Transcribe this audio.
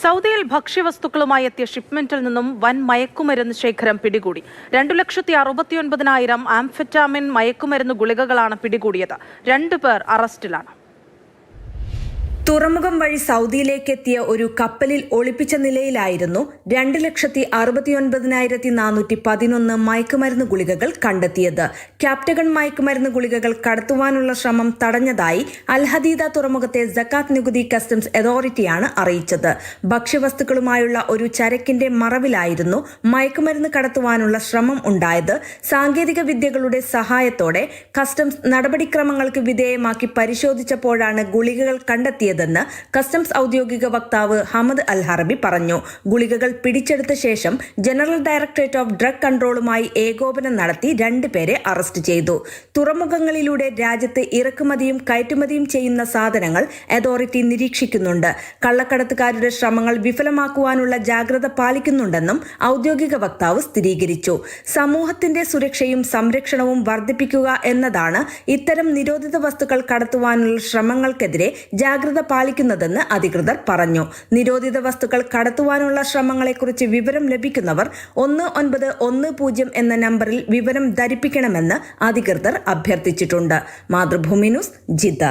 സൗദിയിൽ ഭക്ഷ്യവസ്തുക്കളുമായി എത്തിയ ഷിപ്മെന്റിൽ നിന്നും വൻ മയക്കുമരുന്ന് ശേഖരം പിടികൂടി. 2,69,000 ആംഫെറ്റാമിൻ മയക്കുമരുന്ന് ഗുളികകളാണ് പിടികൂടിയത്. 2 പേർ അറസ്റ്റിലാണ്. തുറമുഖം വഴി സൗദിയിലേക്ക് എത്തിയ ഒരു കപ്പലിൽ ഒളിപ്പിച്ച നിലയിലായിരുന്നു 2,69,411 മയക്കുമരുന്ന് ഗുളികകൾ കണ്ടെത്തിയത്. ക്യാപ്റ്റഗൺ മയക്കുമരുന്ന് ഗുളികകൾ കടത്തുവാനുള്ള ശ്രമം തടഞ്ഞതായി അൽഹദീദ തുറമുഖത്തെ സക്കാത്ത് നികുതി കസ്റ്റംസ് അതോറിറ്റിയാണ് അറിയിച്ചത്. ഭക്ഷ്യവസ്തുക്കളുമായുള്ള ഒരു ചരക്കിന്റെ മറവിലായിരുന്നു മയക്കുമരുന്ന് കടത്തുവാനുള്ള ശ്രമം ഉണ്ടായത്. സാങ്കേതിക വിദ്യകളുടെ സഹായത്തോടെ കസ്റ്റംസ് നടപടിക്രമങ്ങൾക്ക് വിധേയമാക്കി പരിശോധിച്ചപ്പോഴാണ് ഗുളികകൾ കണ്ടെത്തിയത് െന്ന് കസ്റ്റംസ് ഔദ്യോഗിക വക്താവ് ഹമദ് അൽ ഹറബി പറഞ്ഞു. ഗുളികകൾ പിടിച്ചെടുത്ത ശേഷം ജനറൽ ഡയറക്ടറേറ്റ് ഓഫ് ഡ്രഗ് കൺട്രോളുമായി ഏകോപനം നടത്തി 2 പേരെ അറസ്റ്റ് ചെയ്തു. തുറമുഖങ്ങളിലൂടെ രാജ്യത്ത് ഇറക്കുമതിയും കയറ്റുമതിയും ചെയ്യുന്ന സാധനങ്ങൾ അതോറിറ്റി നിരീക്ഷിക്കുന്നുണ്ട്. കള്ളക്കടത്തുകാരുടെ ശ്രമങ്ങൾ വിഫലമാക്കുവാനുള്ള ജാഗ്രത പാലിക്കുന്നുണ്ടെന്നും ഔദ്യോഗിക വക്താവ് സ്ഥിരീകരിച്ചു. സമൂഹത്തിന്റെ സുരക്ഷയും സംരക്ഷണവും വർദ്ധിപ്പിക്കുക എന്നതാണ് ഇത്തരം നിരോധിത വസ്തുക്കൾ കടത്തുവാനുള്ള ശ്രമങ്ങൾക്കെതിരെ ജാഗ്രത പാലിക്കുന്നതെന്ന് അധികൃതർ പറഞ്ഞു. നിരോധിത വസ്തുക്കൾ കടത്തുവാനുള്ള ശ്രമങ്ങളെക്കുറിച്ച് വിവരം ലഭിക്കുന്നവർ 1910 എന്ന നമ്പറിൽ വിവരം ധരിപ്പിക്കണമെന്ന് അധികൃതർ അഭ്യർത്ഥിച്ചിട്ടുണ്ട്. Mathrubhumi news, Jeddah.